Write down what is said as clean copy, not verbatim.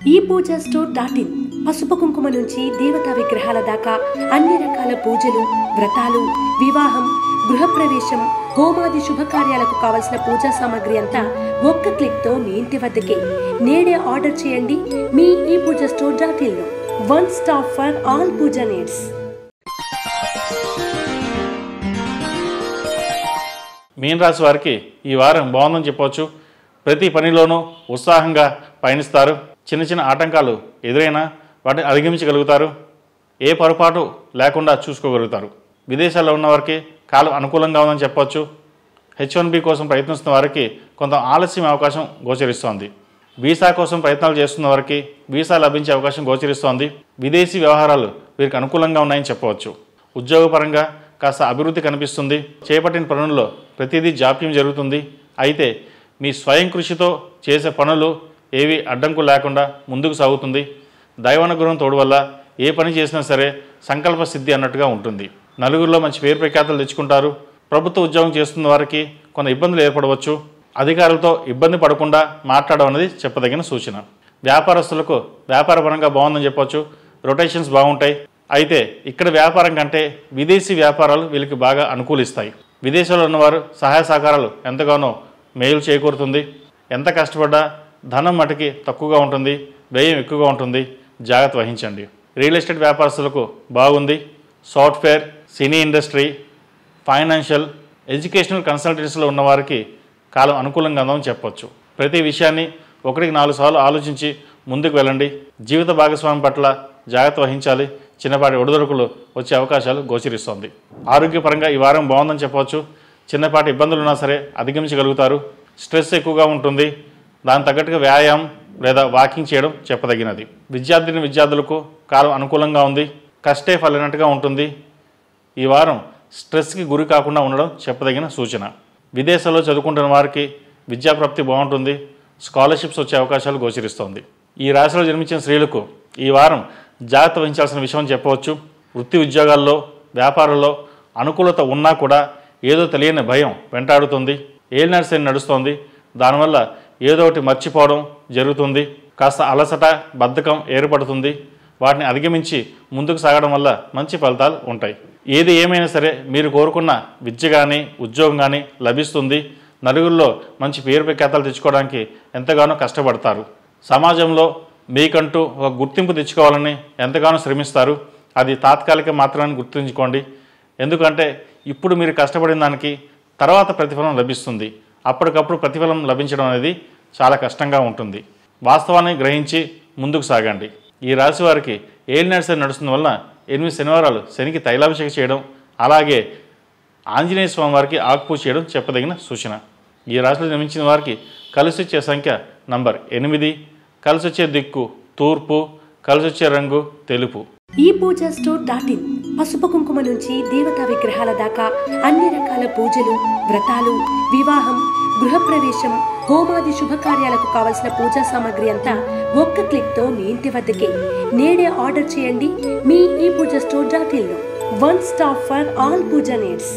ePoojaStore.in పసుపు కుంకుమ నుంచి దేవతా విగ్రహాల దాకా అన్ని రకాల పూజలు, వ్రతాలు, వివాహం, గృహప్రవేశం, హోమాది శుభకార్యాలకు కావలసిన పూజా సామాగ్రి అంతా ఒక్క క్లిక్తో మీ ఇంటి వద్దకే. నేడే ఆర్డర్ చేయండి మీ ePoojaStore.in లో. One stop for all puja needs. మీన రాశి వారికి ఈ వారం బాగుందని చెప్పవచ్చు. ప్రతి పనిలోనూ ఉత్సాహంగా పయనిస్తారు. చిన్న చిన్న ఆటంకాలు ఎదురైనా వాటిని అధిగమించగలుగుతారు. ఏ పొరపాటు లేకుండా చూసుకోగలుగుతారు. విదేశాల్లో ఉన్న వారికి కాలం అనుకూలంగా ఉందని చెప్పవచ్చు. H1B కోసం ప్రయత్నిస్తున్న వారికి కొంత ఆలస్యం అవకాశం గోచరిస్తోంది. వీసా కోసం ప్రయత్నాలు చేస్తున్న వారికి వీసా లభించే అవకాశం గోచరిస్తోంది. విదేశీ వ్యవహారాలు వీరికి అనుకూలంగా ఉన్నాయని చెప్పవచ్చు. ఉద్యోగపరంగా కాస్త అభివృద్ధి కనిపిస్తుంది. చేపట్టిన పనుల్లో ప్రతిదీ జాప్యం జరుగుతుంది. అయితే మీ స్వయం కృషితో చేసే పనులు ఏవి అడ్డంకు లేకుండా ముందుకు సాగుతుంది. దైవానుగ్రహం తోడు వల్ల ఏ పని చేసినా సరే సంకల్ప సిద్ధి అన్నట్టుగా ఉంటుంది. నలుగురిలో మంచి పేరు ప్రఖ్యాతలు తెచ్చుకుంటారు. ప్రభుత్వ ఉద్యోగం చేస్తున్న వారికి కొంత ఇబ్బందులు ఏర్పడవచ్చు. అధికారులతో ఇబ్బంది పడకుండా మాట్లాడడం అనేది చెప్పదగిన సూచన. వ్యాపారస్తులకు వ్యాపారపరంగా బాగుందని చెప్పవచ్చు. రొటేషన్స్ బాగుంటాయి. అయితే ఇక్కడ వ్యాపారం కంటే విదేశీ వ్యాపారాలు వీళ్ళకి బాగా అనుకూలిస్తాయి. విదేశాల్లో ఉన్నవారు సహాయ సహకారాలు ఎంతగానో మేలు చేకూరుతుంది. ఎంత కష్టపడ్డా ధనం మటుకి తక్కువగా ఉంటుంది, వ్యయం ఎక్కువగా ఉంటుంది. జాగ్రత్త వహించండి. రియల్ ఎస్టేట్ వ్యాపారస్తులకు బాగుంది. Software, cine industry, financial, educational కన్సల్టెన్సీలో ఉన్నవారికి కాలం అనుకూలంగా ఉందని చెప్పవచ్చు. ప్రతి విషయాన్ని 1-4 సార్లు ఆలోచించి ముందుకు వెళ్ళండి. జీవిత భాగస్వామి పట్ల జాగ్రత్త వహించాలి. చిన్నపాటి ఒడిదొడుకులు వచ్చే అవకాశాలు గోచరిస్తోంది. ఆరోగ్యపరంగా ఈ వారం బాగుందని చెప్పవచ్చు. చిన్నపాటి ఇబ్బందులు ఉన్నా సరే అధిగమించగలుగుతారు. స్ట్రెస్ ఎక్కువగా ఉంటుంది. దాని తగ్గట్టుగా వ్యాయామం లేదా వాకింగ్ చేయడం చెప్పదగినది. విద్యార్థులకు కాలం అనుకూలంగా ఉంది. కష్టే ఫలినట్టుగా ఉంటుంది. ఈ వారం స్ట్రెస్కి గురి కాకుండా ఉండడం చెప్పదగిన సూచన. విదేశాల్లో చదువుకుంటున్న వారికి విద్యాప్రాప్తి బాగుంటుంది. స్కాలర్షిప్స్ వచ్చే అవకాశాలు గోచరిస్తోంది. ఈ రాశిలో జన్మించిన స్త్రీలకు ఈ వారం జాగ్రత్త వహించాల్సిన విషయం అని చెప్పవచ్చు. వృత్తి ఉద్యోగాల్లో, వ్యాపారంలో అనుకూలత ఉన్నా కూడా ఏదో తెలియని భయం వెంటాడుతుంది. ఏలినాటి శని నడుస్తోంది. దానివల్ల ఏదో ఒకటి మర్చిపోవడం జరుగుతుంది. కాస్త అలసట, బద్ధకం ఏర్పడుతుంది. వాటిని అధిగమించి ముందుకు సాగడం వల్ల మంచి ఫలితాలు ఉంటాయి. ఏది ఏమైనా సరే మీరు కోరుకున్న విద్య కానీ ఉద్యోగం కానీ లభిస్తుంది. నలుగురిలో మంచి పేరు ప్రఖ్యాతలు తెచ్చుకోవడానికి ఎంతగానో కష్టపడతారు. సమాజంలో మీకంటూ ఒక గుర్తింపు తెచ్చుకోవాలని ఎంతగానో శ్రమిస్తారు. అది తాత్కాలిక మాత్రమే గుర్తుంచుకోండి. ఎందుకంటే ఇప్పుడు మీరు కష్టపడిన దానికి తర్వాత ప్రతిఫలం లభిస్తుంది. అప్పటికప్పుడు ప్రతిఫలం లభించడం అనేది చాలా కష్టంగా ఉంటుంది. వాస్తవాన్ని గ్రహించి ముందుకు సాగండి. ఈ రాశి వారికి ఏలినాటి శని నడుస్తున్న వలన 8 శనివారాలు శనికి తైలాభిషేకం చేయడం, అలాగే ఆంజనేయ స్వామి వారికి ఆకుపూజ చేయడం చెప్పదగిన సూచన. ఈ రాశిలో జన్మించిన వారికి కలిసి వచ్చే సంఖ్య నంబర్ 8, కలిసి వచ్చే దిక్కు తూర్పు, కలిసి వచ్చే రంగు తెలుపు. ePoojaStore.in పసుపు కుంకుమ నుంచి దేవతా విగ్రహాల దాకా అన్ని రకాల పూజలు, వ్రతాలు, వివాహం, గృహప్రవేశం, హోమాది శుభకార్యాలకు కావలసిన పూజా సామాగ్రి అంతా ఒక్క క్లిక్తో మీ ఇంటి వద్దకే. నేడే ఆర్డర్ చేయండి మీ ePoojaStore.in లో. One stop for all puja needs.